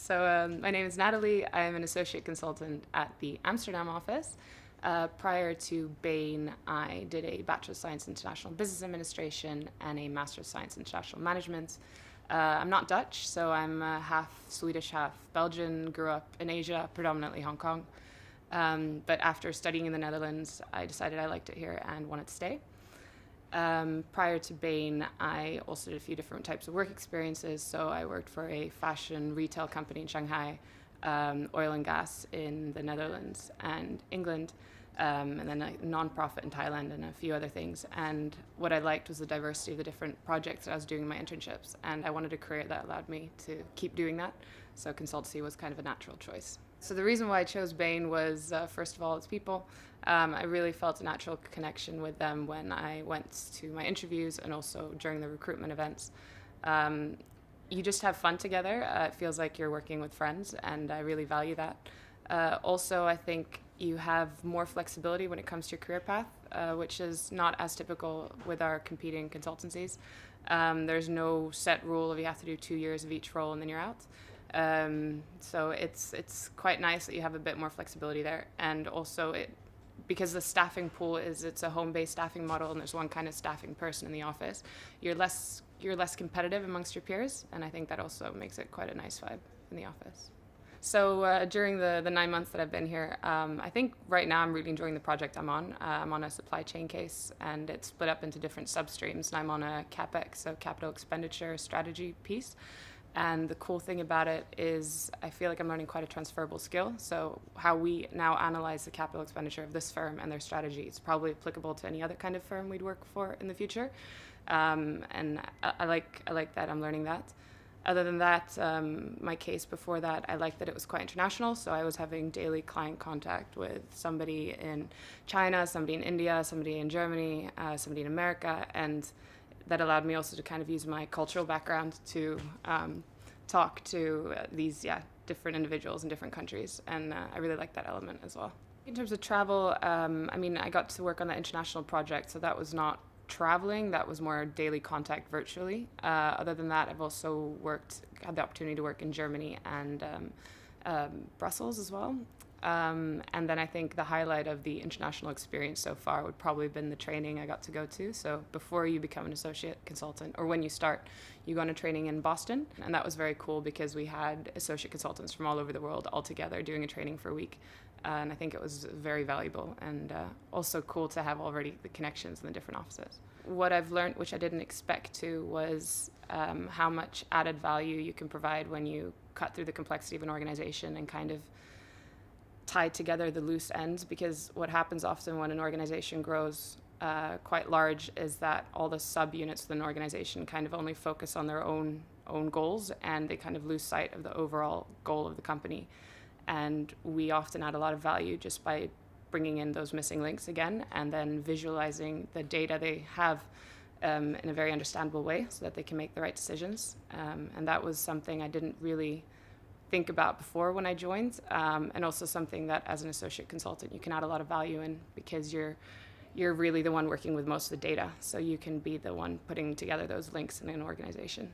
My name is Nathalie. I am an associate consultant at the Amsterdam office. Prior to Bain, I did a Bachelor of Science in International Business Administration and a Master of Science in International Management. I'm not Dutch, so I'm half Swedish, half Belgian, grew up in Asia, predominantly Hong Kong. But after studying in the Netherlands, I decided I liked it here and wanted to stay. Prior to Bain, I also did a few different types of work experiences. So I worked for a fashion retail company in Shanghai, oil and gas in the Netherlands and England, and then a non-profit in Thailand and a few other things. And what I liked was the diversity of the different projects that I was doing in my internships. And I wanted a career that allowed me to keep doing that. So consultancy was kind of a natural choice. So the reason why I chose Bain was, first of all, its people. I really felt a natural connection with them when I went to my interviews and also during the recruitment events. You just have fun together. It feels like you're working with friends, and I really value that. Also, I think you have more flexibility when it comes to your career path, which is not as typical with our competing consultancies. There's no set rule of you have to do 2 years of each role and then you're out. So it's quite nice that you have a bit more flexibility there, and also because the staffing pool it's a home-based staffing model and there's one kind of staffing person in the office, you're less competitive amongst your peers, and I think that also makes it quite a nice vibe in the office. So during the 9 months that I've been here, I think right now I'm really enjoying the project I'm on. I'm on a supply chain case, and it's split up into different substreams, and I'm on a CapEx, so capital expenditure strategy piece. And the cool thing about it is I feel like I'm learning quite a transferable skill. So how we now analyze the capital expenditure of this firm and their strategy is probably applicable to any other kind of firm we'd work for in the future. And I like that I'm learning that. Other than that, my case before that, I liked that it was quite international. So I was having daily client contact with somebody in China, somebody in India, somebody in Germany, somebody in America, and that allowed me also to kind of use my cultural background to talk to these different individuals in different countries, and I really like that element as well. In terms of travel, I got to work on that international project, so that was not traveling, that was more daily contact virtually. Other than that, I've also had the opportunity to work in Germany and Brussels as well. And then I think the highlight of the international experience so far would probably have been the training I got to go to. So before you become an associate consultant, or when you start, you go on a training in Boston. And that was very cool because we had associate consultants from all over the world all together doing a training for a week. And I think it was very valuable, and also cool to have already the connections in the different offices. What I've learned, which I didn't expect to, was how much added value you can provide when you cut through the complexity of an organization and kind of tie together the loose ends, because what happens often when an organization grows quite large is that all the subunits within an organization kind of only focus on their own goals, and they kind of lose sight of the overall goal of the company. And we often add a lot of value just by bringing in those missing links again, and then visualizing the data they have in a very understandable way so that they can make the right decisions. And that was something I didn't really think about before when I joined, and also something that as an associate consultant you can add a lot of value in, because you're really the one working with most of the data, so you can be the one putting together those links in an organization.